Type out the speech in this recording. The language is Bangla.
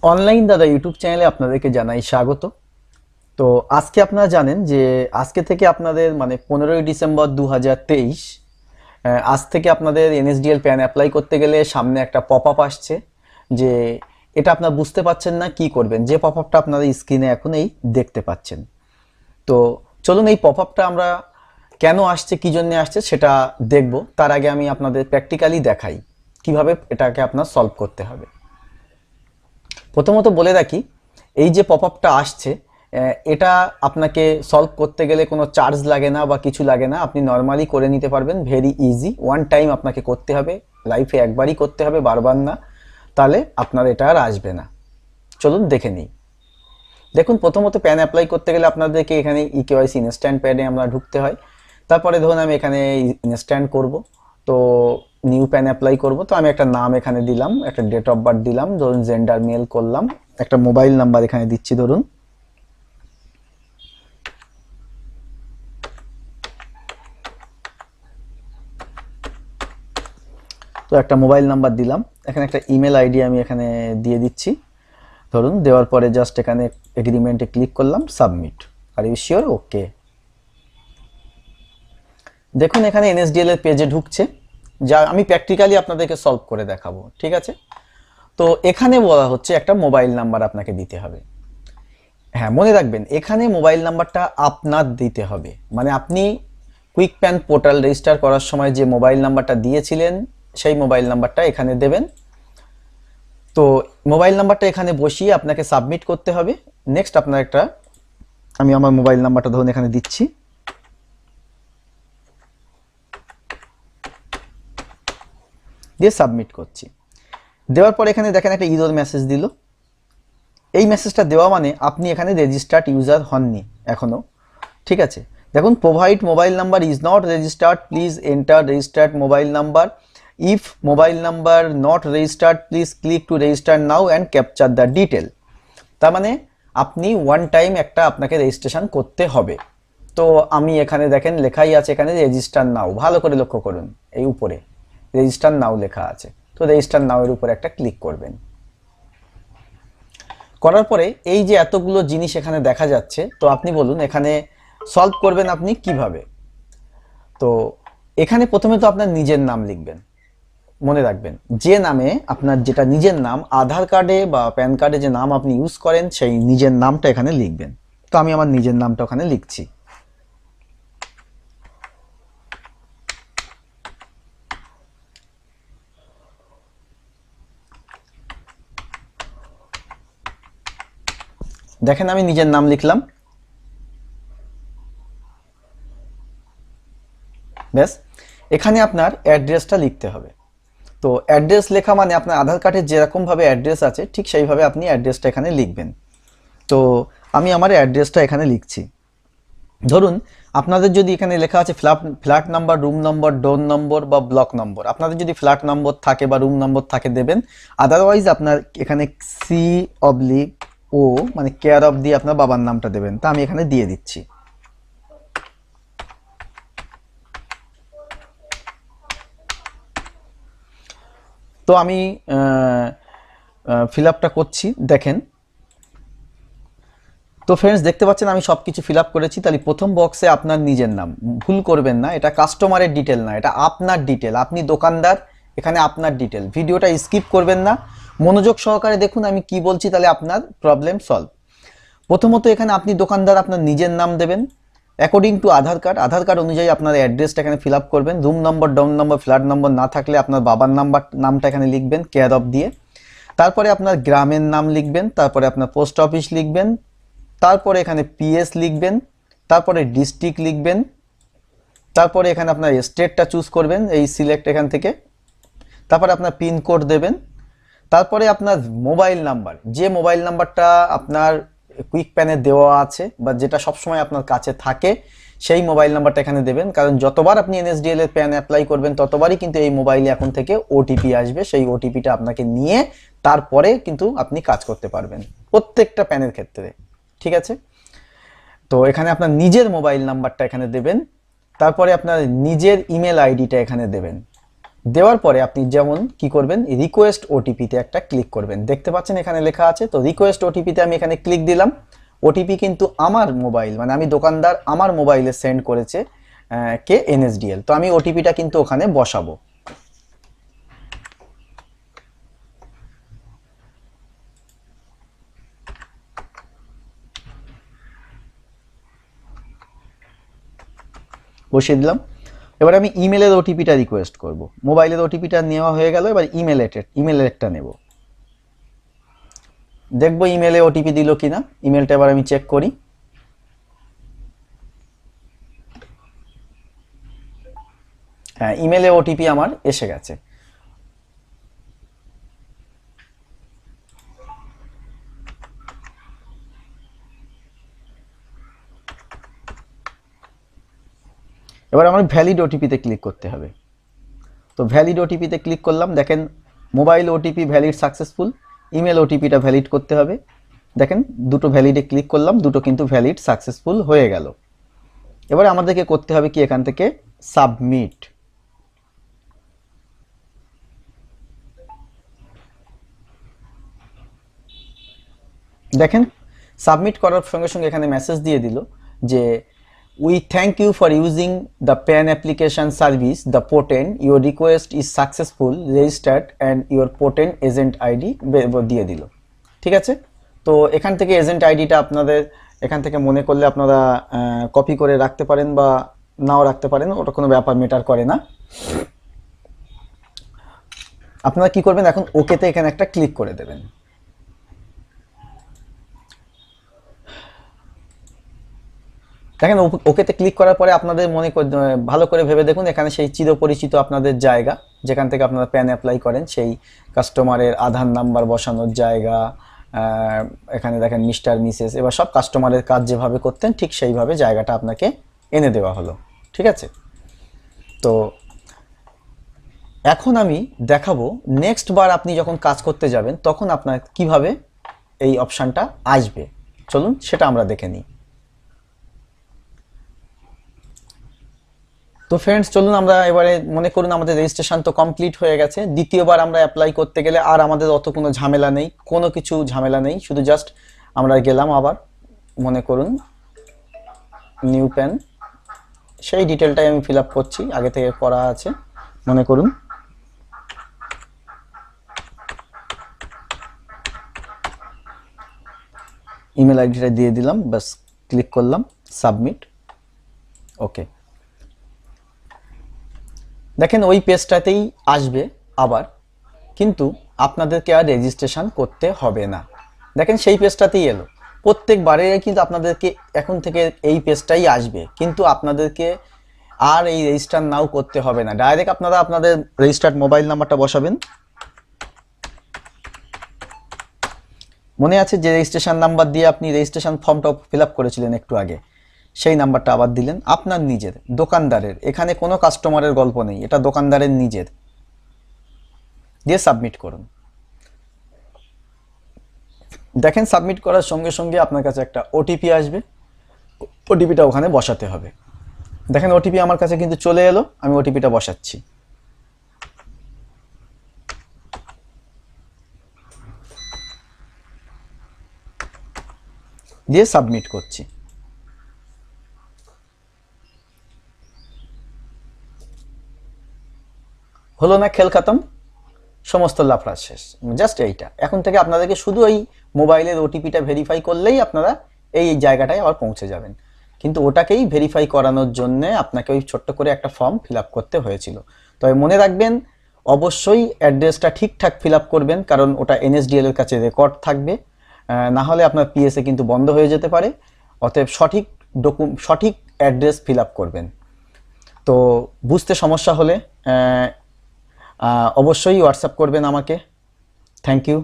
অনলাইন দাদা ইউটিউব চ্যানেলে আপনাদেরকে জানাই স্বাগত। তো আজকে আপনারা জানেন যে আজকে থেকে আপনাদের মানে 15ই ডিসেম্বর 2023 আজ থেকে আপনাদের এনএসডিএল প্যান অ্যাপ্লাই করতে গেলে সামনে একটা পপ আপ আসছে যে এটা আপনারা বুঝতে পারছেন না কি করবেন, যে পপ আপটা আপনারা স্ক্রিনে এখন এই দেখতে পাচ্ছেন। তো চলুন এই পপ আপটা আমরা কেন আসছে, কী জন্য আসছে সেটা দেখব। তার আগে আমি আপনাদের প্র্যাকটিক্যালি দেখাই কিভাবে এটাকে আপনার সলভ করতে হবে। প্রথমত বলে রাখি, এই যে পপ আপটা আসছে এটা আপনাকে সলভ করতে গেলে কোনো চার্জ লাগে না বা কিছু লাগে না, আপনি নর্মালি করে নিতে পারবেন, ভেরি ইজি। ওয়ান টাইম আপনাকে করতে হবে, লাইফে একবারই করতে হবে, বারবার না, তাহলে আপনার এটা আর আসবে না। চলুন দেখে নিই। দেখুন, প্রথমত প্যান অ্যাপ্লাই করতে গেলে আপনাদেরকে এখানে ইকেওয়াইসি ইনস্ট্যান্ট প্যানে আমরা ঢুকতে হয়। তারপরে ধরুন আমি এখানে ইনস্ট্যান্ট করব, তো নিউ প্যান অ্যাপ্লাই করব। তো আমি একটা নাম এখানে দিলাম, একটা ডেট অফ বার্থ দিলাম, ধরুন জেন্ডার মেল করলাম, একটা মোবাইল নাম্বার এখানে দিচ্ছি ধরুন। তো একটা মোবাইল নাম্বার দিলাম, এখানে একটা ইমেল আইডি আমি এখানে দিয়ে দিচ্ছি ধরুন। দেওয়ার পরে জাস্ট এখানে এগ্রিমেন্টে ক্লিক করলাম, submit. Are you sure? Okay. দেখুন এখানে এনএসডিএল এর পেজে ঢুকছে, যা আমি প্র্যাকটিক্যালি আপনাদেরকে সলভ করে দেখাবো, ঠিক আছে? তো এখানে বলা হচ্ছে একটা মোবাইল নাম্বার আপনাকে দিতে হবে। হ্যাঁ, মনে রাখবেন এখানে মোবাইল নাম্বারটা আপনার দিতে হবে, মানে আপনি কুইক প্যান পোর্টাল রেজিস্টার করার সময় যে মোবাইল নাম্বারটা দিয়েছিলেন সেই মোবাইল নাম্বারটা এখানে দেবেন। তো মোবাইল নাম্বারটা এখানে বসিয়ে আপনাকে সাবমিট করতে হবে। নেক্সট আপনার একটা, আমি আমার মোবাইল নাম্বারটা ধরুন এখানে দিচ্ছি, দিয়ে সাবমিট করছি। দেওয়ার পর এখানে দেখেন একটা ইরর মেসেজ দিল। এই মেসেজটা দেওয়া মানে আপনি এখানে রেজিস্টার্ড ইউজার হননি এখনও, ঠিক আছে? দেখুন, provide mobile number is not registered, please enter registered mobile number, if mobile number not registered please click to register now and capture the detail. তার মানে আপনি ওয়ান টাইম একটা আপনাকে রেজিস্ট্রেশন করতে হবে। তো আমি এখানে দেখেন লেখাই আছে এখানে রেজিস্টার নাও, ভালো করে লক্ষ্য করুন, এই উপরে রেজিস্টার নাও লেখা আছে। তো রেজিস্টার নাও এর উপরে একটা ক্লিক করবেন। করার পরে এই যে এতগুলো জিনিস এখানে দেখা যাচ্ছে, তো আপনি বলুন এখানে সলভ করবেন আপনি কিভাবে। তো এখানে প্রথমে তো আপনার নিজের নাম লিখবেন। মনে রাখবেন যে নামে আপনার, যেটা নিজের নাম, আধার কার্ডে বা প্যান কার্ডে যে নাম আপনি ইউজ করেন সেই নিজের নামটা এখানে লিখবেন। তো আমি আমার নিজের নামটা ওখানে লিখছি। দেখেন আমি নিজের নাম লিখলাম, ব্যাস। এখানে আপনার অ্যাড্রেসটা লিখতে হবে। তো অ্যাড্রেস লেখা মানে আপনার আধার কার্ডের যেরকমভাবে অ্যাড্রেস আছে ঠিক সেইভাবে আপনি অ্যাড্রেসটা এখানে লিখবেন। তো আমি আমার অ্যাড্রেসটা এখানে লিখছি। ধরুন আপনাদের যদি এখানে লেখা আছে ফ্ল্যাট নাম্বার, রুম নম্বর, ডোর নম্বর বা ব্লক নম্বর, আপনাদের যদি ফ্ল্যাট নম্বর থাকে বা রুম নম্বর থাকে দেবেন। আদারওয়াইজ আপনার এখানে C/O মানে কেয়ার অফ দিয়ে আপনার বাবার নামটা দেবেন। তা আমি এখানে দিয়ে দিচ্ছি। তো আমি ফিল আপটা করছি, দেখেন। তো ফ্রেন্ডস দেখতে পাচ্ছেন আমি সব কিছু ফিল আপ করেছি। তাহলে প্রথম বক্সে আপনার নিজের নাম, ভুল করবেন না, এটা কাস্টমারের ডিটেল না, এটা আপনার ডিটেল, আপনি দোকানদার, এখানে আপনার ডিটেল। ভিডিওটা স্কিপ করবেন না, মনোযোগ সহকারে দেখুন আমি কি বলছি, তাহলে আপনার প্রবলেম সলভ। প্রথমত এখানে আপনি দোকানদার, আপনার নিজের নাম দেবেন according to Aadhaar card. Aadhaar card অনুযায়ী আপনার অ্যাড্রেসটা এখানে ফিল আপ করবেন। রুম নম্বর, ডাউন নম্বর, ফ্ল্যাট নম্বর না থাকলে আপনার বাবার নামটা এখানে লিখবেন কেয়ার অফ দিয়ে। তারপরে আপনার গ্রামের নাম লিখবেন, তারপরে আপনার পোস্ট অফিস লিখবেন, তারপরে এখানে পিএস লিখবেন, তারপরে ডিস্ট্রিক্ট লিখবেন, তারপরে এখানে আপনার স্টেটটা চুজ করবেন, এই সিলেক্ট এখান থেকে, তারপরে আপনার পিনকোড দেবেন, তারপরে আপনার মোবাইল নাম্বার, যে মোবাইল নাম্বারটা আপনার কুইক প্যানে দেওয়া আছে বা যেটা সবসময় আপনার কাছে থাকে সেই মোবাইল নাম্বারটা এখানে দেবেন। কারণ যতবার আপনি এনএসডিএল এর প্যান অ্যাপ্লাই করবেন ততবারই কিন্তু এই মোবাইলে এখন থেকে ওটিপি আসবে, সেই ওটিপিটা আপনাকে নিয়ে তারপরে কিন্তু আপনি কাজ করতে পারবেন প্রত্যেকটা প্যানের ক্ষেত্রে, ঠিক আছে? তো এখানে আপনার নিজের মোবাইল নাম্বারটা এখানে দেবেন, তারপরে আপনার নিজের ইমেল আইডিটা এখানে দেবেন। দেওয়ার পরে আপনি যেমন কি করবেন, রিকোয়েস্ট ওটিপিতে একটা ক্লিক করবেন। দেখতে পাচ্ছেন এখানে লেখা আছে, তো রিকোয়েস্ট ওটিপিতে আমি এখানে ক্লিক দিলাম। ওটিপি কিন্তু আমার মোবাইল, মানে আমি দোকানদার আমার মোবাইলে সেন্ড করেছে কে এনএসডিএল, তো আমি ওটিপিটা কিন্তু ওখানে বসাবো। বসিয়ে দিলাম। এবার আমি ইমেলের ওটিপিটা রিকোয়েস্ট করব। মোবাইলের ওটিপিটা নেওয়া হয়ে গেল, এবার ইমেলেরটা নেব। দেখবো ইমেলে ওটিপি দিল কিনা, ইমেলটা এবার আমি চেক করি। হ্যাঁ, ইমেলে ওটিপি আমার এসে গেছে। এবার আমার ভ্যালিড ওটিপিতে ক্লিক করতে হবে। তো ভ্যালিড ওটিপিতে ক্লিক করলাম, দেখেন mobile OTP valid successful, email ওটিপিটা ভ্যালিড করতে হবে। দেখেন দুটো ভ্যালিডে ক্লিক করলাম, দুটো কিন্তু ভ্যালিড সাকসেসফুল হয়ে গেল। এবার আমাদেরকে করতে হবে কি, এখান থেকে সাবমিট। দেখেন সাবমিট করার সঙ্গে সঙ্গে এখানে মেসেজ দিয়ে দিল যে we thank you for using the PAN application service, the Protean your request is successful registered and your Protean agent ID দিয়ে দিল। ঠিক আছে, তো এখান থেকে এজেন্ট আইডিটা আপনাদের এখান থেকে মনে করলে আপনারা কপি করে রাখতে পারেন বা নাও রাখতে পারেন, ওটা কোনো ব্যাপার ম্যাটার করে না। আপনারা কি করবেন, এখন ওকেতে এখানে একটা ক্লিক করে দেবেন। দেখেন ওকেতে ক্লিক করার পরে আপনাদের ভালো করে ভেবে দেখুন, এখানে সেই চিরপরিচিত আপনাদের জায়গা যেখান থেকে আপনারা প্যান অ্যাপ্লাই করেন, সেই কাস্টমারের আধার নাম্বার বসানোর জায়গা, এখানে দেখেন মিস্টার মিসেস, এবার সব কাস্টমারের কাজ যেভাবে করতেন ঠিক সেইভাবে জায়গাটা আপনাকে এনে দেওয়া হলো। ঠিক আছে, তো এখন আমি দেখাবো নেক্সট বার আপনি যখন কাজ করতে যাবেন তখন আপনার কিভাবে এই অপশানটা আসবে। চলুন সেটা আমরা দেখে নিই। তো ফ্রেন্ডস চলুন আমরা এবারে, মনে করুন আমাদের রেজিস্ট্রেশন তো কমপ্লিট হয়ে গেছে, দ্বিতীয়বার আমরা অ্যাপ্লাই করতে গেলে আর আমাদের অত কোনো ঝামেলা নেই, কোনো কিছু ঝামেলা নেই, শুধু জাস্ট আমরা গেলাম আবার, মনে করুন নিউ প্যান, সেই ডিটেলটাই আমি ফিল আপ করছি, আগে থেকে করা আছে, মনে করুন ইমেল আইডিটা দিয়ে দিলাম, বাস ক্লিক করলাম সাবমিট। ওকে, দেখেন ওই পেজটাতেই আসবে আবার, কিন্তু আপনাদেরকে আর রেজিস্ট্রেশন করতে হবে না। দেখেন সেই পেজটাতেই এলো, প্রত্যেকবারে কিন্তু আপনাদেরকে এখন থেকে এই পেজটাই আসবে, কিন্তু আপনাদেরকে আর এই রেজিস্টার নাও করতে হবে না। ডাইরেক্ট আপনারা আপনাদের রেজিস্টার্ড মোবাইল নাম্বারটা বসাবেন। মনে আছে যে রেজিস্ট্রেশন নাম্বার দিয়ে আপনি রেজিস্ট্রেশন ফর্মটা ফিল আপ করেছিলেন একটু আগে, সেই নাম্বারটা আবার দিলেন, আপনার নিজের দোকানদারের, এখানে কোনো কাস্টমারের গল্প নেই, এটা দোকানদারের নিজের, দিয়ে সাবমিট করুন। দেখেন সাবমিট করার সঙ্গে সঙ্গে আপনার কাছে একটা ওটিপি আসবে, ওটিপিটা ওখানে বসাতে হবে। দেখেন ওটিপি আমার কাছে কিন্তু চলে এলো, আমি ওটিপিটা বসাচ্ছি। দিয়ে সাবমিট করছি। হলো না, খেল খতম, সমস্ত লাফড়া শেষ। জাস্ট এইটা, এখন থেকে আপনাদেরকে শুধু এই মোবাইলের ওটিপিটা ভেরিফাই করলেই আপনারা এই জায়গাটায় আবার পৌঁছে যাবেন, কিন্তু ওটাকেই ভেরিফাই করানোর জন্য আপনাকে ওই ছোট্ট করে একটা ফর্ম ফিল আপ করতে হয়েছিল। তবে মনে রাখবেন অবশ্যই অ্যাড্রেসটা ঠিকঠাক ফিল আপ করবেন, কারণ ওটা এনএসডিএল এর কাছে রেকর্ড থাকবে, না হলে আপনার পিএসএ কিন্তু বন্ধ হয়ে যেতে পারে। অতএব সঠিক অ্যাড্রেস ফিল আপ করবেন। তো বুঝতে সমস্যা হলে অবশ্যই হোয়াটসঅ্যাপ করবেন আমাকে। Thank you.